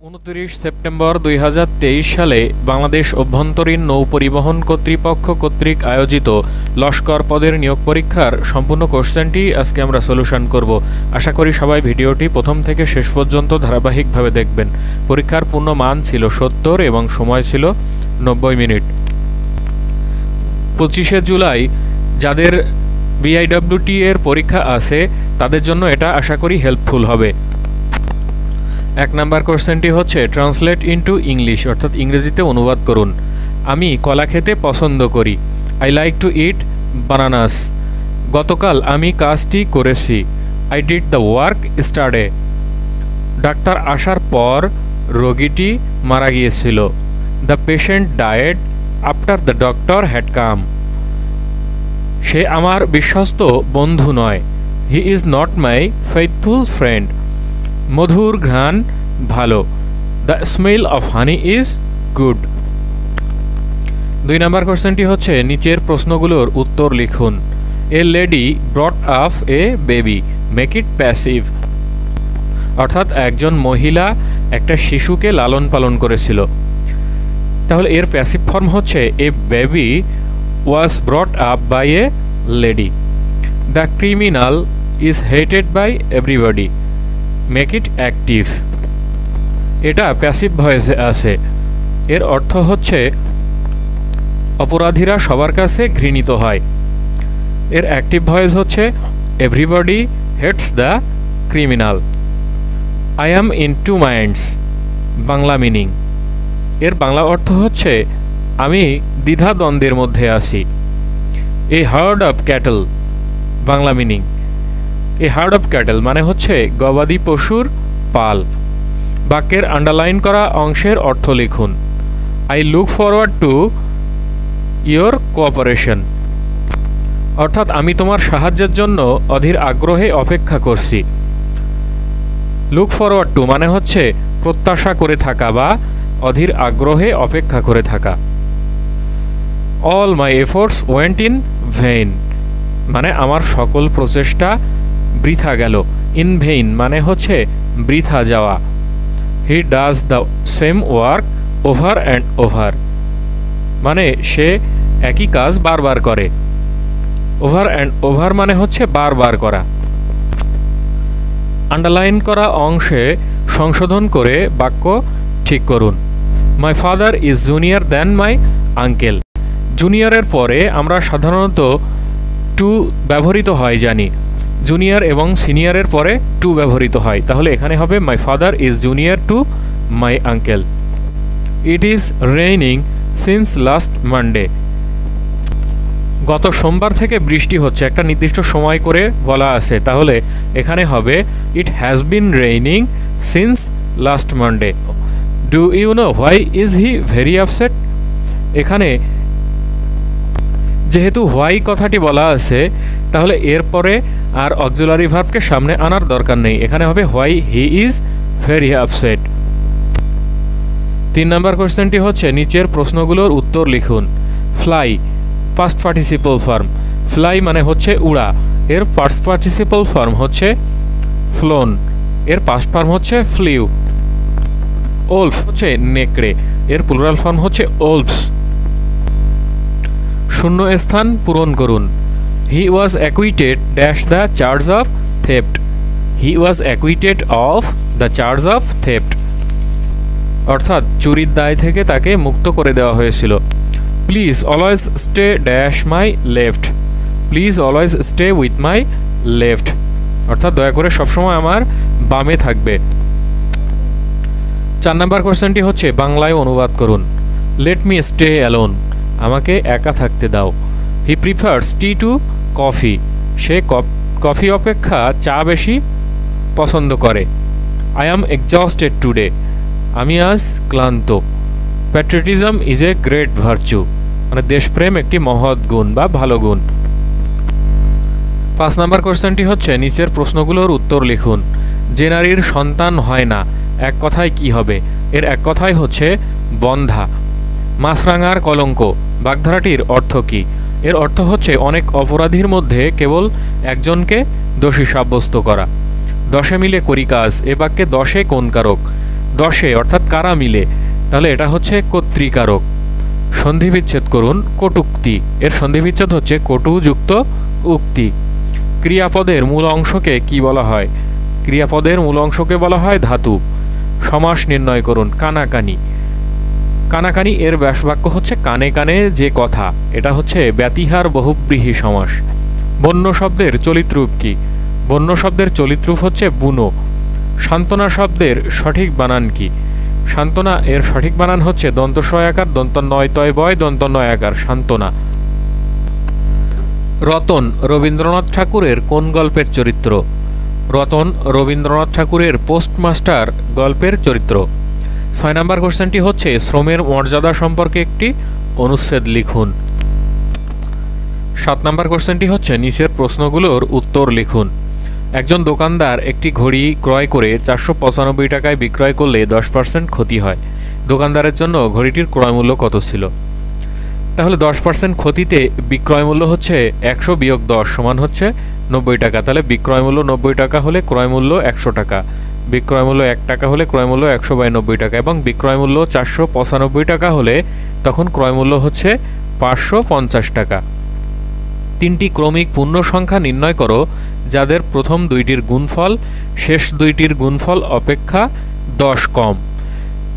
29 September 2023 সালে বাংলাদেশ অভ্যন্তরীণ নৌ পরিবহন কর্তৃপক্ষ কর্তৃক আয়োজিত লস্কর পদের নিয়োগ পরীক্ষার সম্পূর্ণ কোশ্চেনটি আজকে আমরা সলিউশন করব। আশা করি সবাই ভিডিওটি প্রথম থেকে শেষ পর্যন্ত ধারাবাহিকভাবে দেখবেন। পরীক্ষার পূর্ণ মান ছিল 70 এবং সময় ছিল 90 মিনিট। 25শে জুলাই যাদের বিআইডব্লিউটি এর পরীক্ষা আছে তাদের জন্য এটা আশা করি হেল্পফুল হবে। এক নাম্বার কোশ্চেনটি হচ্ছে ট্রান্সলেট ইনটু ইংলিশ, অর্থাৎ ইংরেজিতে অনুবাদ করুন। আমি কলা খেতে পছন্দ করি। I like to eat bananas. গতকাল আমি কাজটি করেছি। I did the work yesterday. ডাক্তার আসার পর রোগীটি মারা গিয়েছিল। The patient died after the doctor had come. সে আমার বিশ্বস্ত বন্ধু নয়। He is not my faithful friend. মধুর ঘ্রাণ ভালো। The smell of honey is good. 2 number কোশ্চেনটি হচ্ছে নিচের প্রশ্নগুলোর উত্তর লিখুন। A lady brought up a baby, make it passive. অর্থাৎ একজন মহিলা একটা শিশুকে লালন পালন করেছিল। তাহলে এর প্যাসিভ ফর্ম হচ্ছে a baby was brought up by a lady. The criminal is hated by everybody, make it active. এটা প্যাসিভ ভয়েসে আছে। এর অর্থ হচ্ছে অপরাধীরা সবার কাছে ঘৃণিত হয়। এর অ্যাক্টিভ ভয়েস হচ্ছে everybody hates the criminal. I am in two minds, Bangla meaning. এর বাংলা অর্থ হচ্ছে আমি দ্বিধাদ্বন্দ্বের মধ্যে আছি। A herd of cattle, Bangla meaning. A herd of cattle মানে হচ্ছে গবাদি পশুর পাল। বাক্যের আন্ডারলাইন করা অংশের অর্থ লিখুন। I look forward to your cooperation. অর্থাৎ আমি তোমার সাহায্যের জন্য অধীর আগ্রহে অপেক্ষা করছি। লুক ফরওয়ার্ড টু মানে হচ্ছে প্রত্যাশা করে থাকা বা অধীর আগ্রহে অপেক্ষা করে থাকা। All my efforts went in vein মানে আমার সকল প্রচেষ্টা বৃথা গেল। ইন ভেইন মানে হচ্ছে বৃথা যাওয়া। He does the same work over and over মানে সে একই কাজ বারবার করে। ওভার অ্যান্ড ওভার মানে হচ্ছে বারবার করা। আন্ডারলাইন করা অংশে সংশোধন করে বাক্য ঠিক করুন। My father is junior than my uncle. জুনিয়রের পরে আমরা সাধারণত টু ব্যবহৃত হয় জানি। জুনিয়র এবং সিনিয়রের পরে টু ব্যবহৃত হয়। তাহলে এখানে হবে মাই father is junior to my uncle. It is raining since last Monday. গত সোমবার থেকে বৃষ্টি হচ্ছে, একটা নির্দিষ্ট সময় করে বলা আছে। তাহলে এখানে হবে it has been raining since last Monday. Do you know why is he very upset. এখানে যেহেতু হোয়াই কথাটি বলা আছে তাহলে এরপরে আর অক্সিলারি ভার্বকে সামনে আনার দরকার নেই। এখানে হবে why he is very upset. 3 নম্বর কোশ্চেনটি হচ্ছে নিচের প্রশ্নগুলোর উত্তর লিখুন। Fly past participle form. Fly মানে হচ্ছে উড়া। এর পাস্ট পার্টিসিপল ফর্ম হচ্ছে ফ্লোন। এর পাস্ট ফর্ম হচ্ছে ফ্লিউ। ওলফ হচ্ছে নেকড়ে। এর প্লুরাল ফর্ম হচ্ছে ওলফস। শূন্য স্থান পূরণ করুন। He was acquitted dash the charge of theft. He was acquitted of the charge of theft অর্থাৎ চুরির দায় থেকে তাকে মুক্ত করে দেওয়া হয়েছিল। Please always stay dash my left. Please always stay with my left অর্থাৎ দয়া করে সবসময় আমার বামে থাকবে। 4 নম্বর কোশ্চেনটি হচ্ছে বাংলায় অনুবাদ করুন। লেট মি স্টে অ্যালোন, আমাকে একা থাকতে দাও। He prefers T to coffee, say coffee অপেক্ষা চা বেশি পছন্দ করে। আই অ্যাম এক্সজস্টেড টুডে, আমি আজ ক্লান্ত। Patriotism is a great virtue মানে দেশপ্রেম একটি মহৎ গুণ বা ভালো গুণ। 5 নম্বর কোশ্চেনটি হচ্ছে নিচের প্রশ্নগুলোর উত্তর লিখুন। যে নারীর সন্তান হয় না এক কথায় কি হবে। এর এক কথায় হচ্ছে বন্ধা। মাছরাঙার কলঙ্ক বাগধারাটির অর্থ কী। এর অর্থ হচ্ছে অনেক অপরাধীর মধ্যে কেবল একজনকে দোষী সাব্যস্ত করা। 10 মিলে করি কাজ এ বাক্যে 10 কোন কারক। 10 অর্থাৎ কারা মিলে, তাহলে এটা হচ্ছে কর্তৃকারক। সন্ধিবিচ্ছেদ করুন কটুক্তি, এর সন্ধিবিচ্ছেদ হচ্ছে কটু যুক্ত উক্তি। ক্রিয়াপদের মূল অংশকে কি বলা হয়? ক্রিয়াপদের মূল অংশকে বলা হয় ধাতু। সমাস নির্ণয় করুন কানাকানি। কানাকানি এর ব্যাসবাক্য হচ্ছে কানে কানে যে কথা, এটা হচ্ছে ব্যতিহার বহুব্রীহি সমাস। বন্য শব্দের চলিতরূপ কি? বন্য শব্দের চলিতরূপ হচ্ছে বুনো। সান্ত্বনা শব্দের সঠিক বানান কি? সান্ত্বনা এর সঠিক বানান হচ্ছে দন্ত সয়াকার দন্ত নয় তয় বয় দন্ত নয়াকার সান্ত্বনা। রতন রবীন্দ্রনাথ ঠাকুরের কোন গল্পের চরিত্র? রতন রবীন্দ্রনাথ ঠাকুরের পোস্টমাস্টার গল্পের চরিত্র। 6 নম্বর কোশ্চেনটি হচ্ছে শ্রমের মর্যাদা সম্পর্কে একটি অনুচ্ছেদ লিখুন। 7 নম্বর কোশ্চেনটি হচ্ছে নিচের প্রশ্নগুলোর উত্তর লিখুন। একজন দোকানদার একটি ঘড়ি ক্রয় করে 495 টাকায় বিক্রয় করলে 10% ক্ষতি হয়। দোকানদারের জন্য ঘড়িটির ক্রয় মূল্য কত ছিল? তাহলে 10% ক্ষতিতে বিক্রয় মূল্য হচ্ছে 100 বিয়োগ 10 সমান হচ্ছে 90 টাকা। তাহলে বিক্রয় মূল্য 90 টাকা হলে ক্রয় মূল্য 100 টাকা, বিক্রয় মূল্য 1 টাকা হলে ক্রয় মূল্য 100/90 টাকা, এবং বিক্রয় মূল্য 495 টাকা হলে তখন ক্রয় মূল্য হচ্ছে 550 টাকা। 3টি ক্রমিক পূর্ণ সংখ্যা নির্ণয় করো যাদের প্রথম দুইটির গুণফল শেষ দুইটির গুণফল অপেক্ষা 10 কম।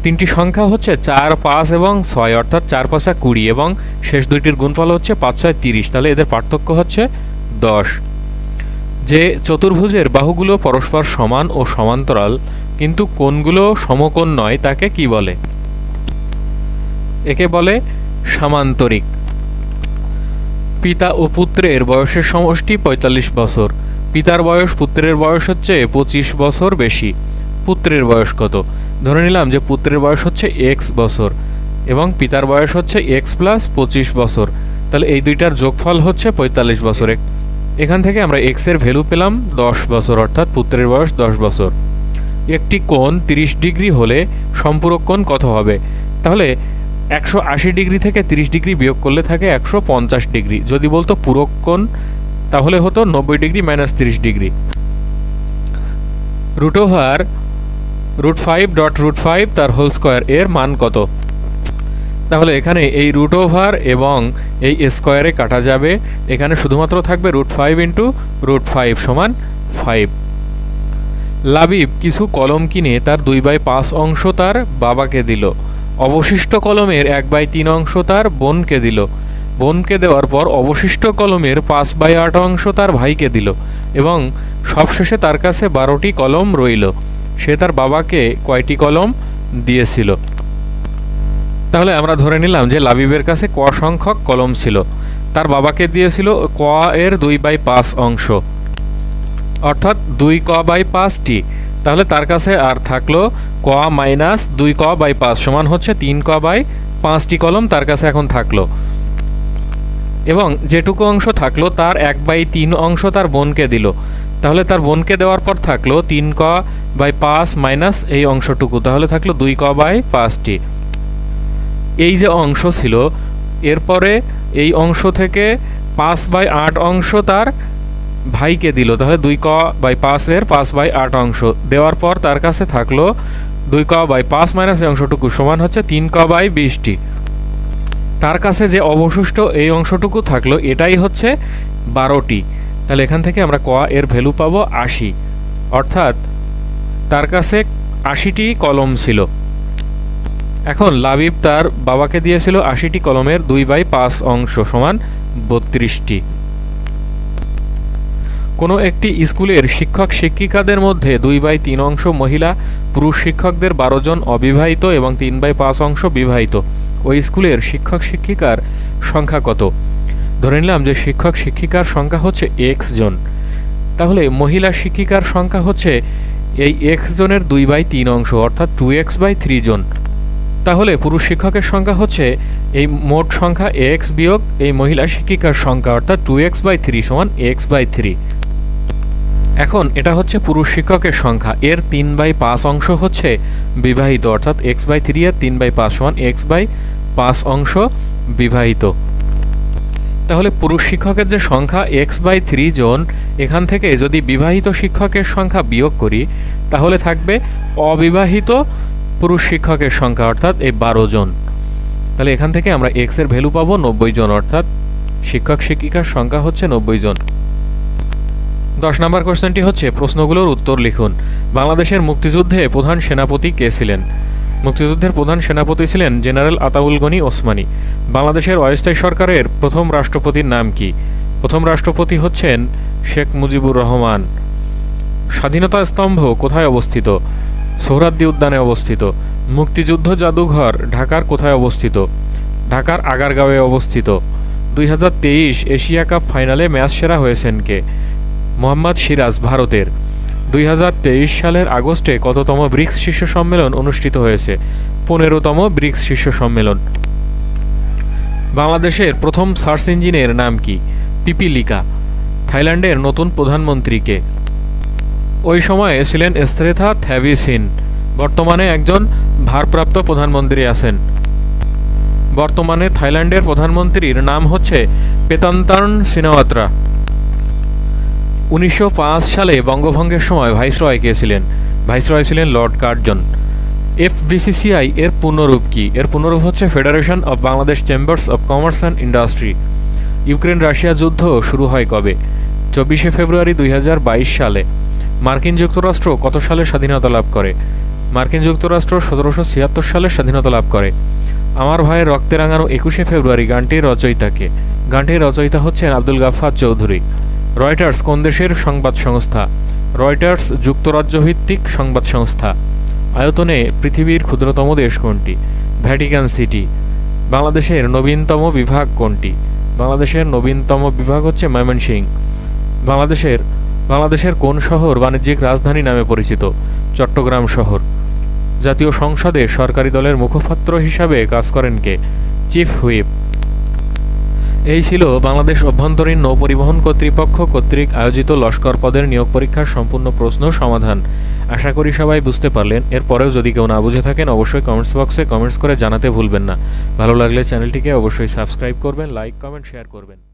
3টি সংখ্যা হচ্ছে 4, 5 এবং 6, অর্থাৎ 4, 5, 20 এবং শেষ দুইটির গুণফল হচ্ছে 5, 6, 30। তাহলে এদের পার্থক্য হচ্ছে 10। যে চতুর্ভুজের বাহুগুলো পরস্পর সমান ও সমান্তরাল কিন্তু কোণগুলো সমকোণ নয় তাকে কি বলে? একে বলে সামান্তরিক। পিতা ও পুত্রের বয়সের সমষ্টি 45 বছর। পিতার বয়স পুত্রের বয়স হচ্ছে 25 বছর বেশি। পুত্রের বয়স কত? ধরে নিলাম যে পুত্রের বয়স হচ্ছে x বছর এবং পিতার বয়স হচ্ছে x + 25 বছর। তাহলে এই দুইটার যোগফল হচ্ছে 45 বছর। এখান থেকে আমরা x এর ভ্যালু পেলাম 10 বছর, অর্থাৎ পুত্রের বয়স 10 বছর। একটি কোণ 30 ডিগ্রি হলে সম্পূরক কোণ কত হবে? তাহলে 180 ডিগ্রি থেকে 30 ডিগ্রি বিয়োগ করলে থাকে 150 ডিগ্রি। যদি বলতো পূরক কোণ তাহলে হতো 90 ডিগ্রি - 30 ডিগ্রি। √5 তার হোল স্কয়ার এর মান কত? তাহলে এখানে এই √ এবং এই স্কয়ারে কাটা যাবে, এখানে শুধুমাত্র থাকবে √5 × √5 = 5। লাবিব কিছু কলম কিনে তার 2/5 অংশ তার বাবাকে দিল। অবশিষ্ট কলমের 1/3 অংশ তার বোনকে দিল। বোনকে দেওয়ার পর অবশিষ্ট কলমের 5/8 অংশ তার ভাইকে দিল এবং সবশেষে তার কাছে 12টি কলম রইল। সে তার বাবাকে কয়টি কলম দিয়েছিল? তাহলে আমরা ধরে নিলাম যে লাবিবের কাছে ক সংখ্যক কলম ছিল, তার বাবাকে দিয়েছিল ক এর 2/5 অংশ, অর্থাৎ 2ক/5টি। তাহলে তার কাছে আর থাকলো ক - 2ক/5 সমান হচ্ছে 3ক/5টি কলম তার কাছে এখন থাকলো। এবং যেটুকু অংশ থাকলো তার 1/3 অংশ তার বোনকে দিল। তাহলে তার বোনকে দেওয়ার পর থাকলো 3ক/5 মাইনাস এই অংশটুকু, তাহলে থাকলো 2ক/5টি। এই যে অংশ ছিল এরপরে এই অংশ থেকে 5/8 অংশ তার ভাইকে দিল, তাহলে 2ক/5 এর 5/8 অংশ দেওয়ার পর তার কাছে থাকলো 2ক/5 মাইনাস এই অংশটুকু সমান হচ্ছে 3ক/20টি। তার কাছে যে অবশিষ্ট এই অংশটুকু থাকলো এটাই হচ্ছে 12টি। তাহলে এখান থেকে আমরা ক এর ভ্যালু পাবো 80, অর্থাৎ তার কাছে 80টি কলম ছিল। এখন লাবিব তার বাবাকে দিয়েছিল 80টি কলমের 2/5 অংশ সমান 32টি। কোনো একটি স্কুলের শিক্ষক শিক্ষিকাদের মধ্যে 2/3 অংশ মহিলা, পুরুষ শিক্ষকদের 12 জন অবিবাহিত এবং 3/5 অংশ বিবাহিত। ওই স্কুলের শিক্ষক শিক্ষিকার সংখ্যা কত? ধরে নিলাম যে শিক্ষক শিক্ষিকার সংখ্যা হচ্ছে x জন, তাহলে মহিলা শিক্ষিকার সংখ্যা হচ্ছে এই x জনের 2/3 অংশ, অর্থাৎ 2x/3 জন। তাহলে পুরুষ শিক্ষকের সংখ্যা হচ্ছে এই মোট সংখ্যা x বিয়োগ এই মহিলা শিক্ষিকার সংখ্যা, অর্থাৎ 2x/3 সমান x/3। এখন এটা হচ্ছে পুরুষ শিক্ষকের সংখ্যা, এর 3/5 অংশ হচ্ছে বিবাহিত, অর্থাৎ x/3 এর 3/5 সমান x/5 অংশ বিবাহিত। তাহলে পুরুষ শিক্ষকের যে সংখ্যা x/3 জন, এখান থেকে যদি বিবাহিত শিক্ষকের সংখ্যা বিয়োগ করি তাহলে থাকবে অবিবাহিত পুরুষ শিক্ষকের সংখ্যা অর্থাৎ এই 12 জন। তাহলে এখান থেকে আমরা x এর ভ্যালু পাবো 90 জন, অর্থাৎ শিক্ষক শিক্ষিকার সংখ্যা হচ্ছে 90 জন। 10 নম্বর কোশ্চেনটি হচ্ছে প্রশ্নগুলোর উত্তর লিখুন। বাংলাদেশের মুক্তিযুদ্ধে প্রধান সেনাপতি কে ছিলেন? মুক্তিযুদ্ধের প্রধান সেনাপতি ছিলেন জেনারেল আতাউল গনি ওসমানী। বাংলাদেশের অস্থায়ী সরকারের প্রথম রাষ্ট্রপতির নাম কি? প্রথম রাষ্ট্রপতি হচ্ছেন শেখ মুজিবুর রহমান। স্বাধীনতা স্তম্ভ কোথায় অবস্থিত? সোহরাওয়ার্দী উদ্যানে অবস্থিত। মুক্তিযুদ্ধ জাদুঘর ঢাকার কোথায় অবস্থিত? ঢাকার আগারগাঁওয়ে অবস্থিত। 2023 এশিয়া কাপ ফাইনালে ম্যাচ সেরা হয়েছেন কে? মোহাম্মদ সিরাজ, ভারতের। 2023 সালের আগস্টে কততম ব্রিক্স শীর্ষ সম্মেলন অনুষ্ঠিত হয়েছে? 15তম ব্রিক্স শীর্ষ সম্মেলন। বাংলাদেশের প্রথম সার্চ ইঞ্জিনের নাম কি? পিপিলিকা। থাইল্যান্ডের নতুন প্রধানমন্ত্রী কে? ওই সময়ে ছিলেন এস্তেরেথা থ্যাভিসিন। বর্তমানে একজন ভারপ্রাপ্ত প্রধানমন্ত্রী আছেন। বর্তমানে থাইল্যান্ডের প্রধানমন্ত্রীর নাম হচ্ছে পেতন্তার্ন সিনাওয়াত্রা। 1905 সালে বঙ্গভঙ্গের সময় ভাইসরয় কে ছিলেন? ভাইসরয় ছিলেন লর্ড কার্জন। এফবিসিসিআই এর পূর্ণরূপ কি? এর পূর্ণরূপ হচ্ছে federation of Bangladesh chambers of commerce and industry. Ukraine Russia যুদ্ধ শুরু হয় কবে? 24শে ফেব্রুয়ারি 2022 সালে। মার্কিন যুক্তরাষ্ট্র কত সালে স্বাধীনতা লাভ করে? মার্কিন যুক্তরাষ্ট্র 1776 সালে স্বাধীনতা লাভ করে। আমার ভাইয়ের রক্তে রাঙানো 21শে ফেব্রুয়ারি গানটির রচয়িতা কে? গানটির রচয়িতা হচ্ছেন আব্দুল গাফফার চৌধুরী। রয়টার্স কোন দেশের সংবাদ সংস্থা? রয়টার্স যুক্তরাজ্যভিত্তিক সংবাদ সংস্থা। আয়তনে পৃথিবীর ক্ষুদ্রতম দেশ কোনটি? Vatican city. বাংলাদেশের নবীনতম বিভাগ কোনটি? বাংলাদেশের নবীনতম বিভাগ হচ্ছে ময়মনসিংহ। বাংলাদেশের কোন শহর বাণিজ্যিক রাজধানী নামে পরিচিত? চট্টগ্রাম শহর। জাতীয় সংসদে সরকারি দলের মুখপাত্র হিসাবে কাজ করেন কে? Chief whip. এই ছিল বাংলাদেশ অভ্যন্তরীণ নৌপরিবহন কর্তৃপক্ষ কর্তৃক আয়োজিত লস্কর পদের নিয়োগ পরীক্ষার সম্পূর্ণ প্রশ্ন সমাধান। আশা করি সবাই বুঝতে পারলেন। এরপরেও যদি কেউ না বুঝে থাকেন অবশ্যই কমেন্টস বক্সে কমেন্টস করে জানাতে ভুলবেন না। ভালো লাগলে চ্যানেলটিকে অবশ্যই সাবস্ক্রাইব করবেন, লাইক, কমেন্ট, শেয়ার করবেন।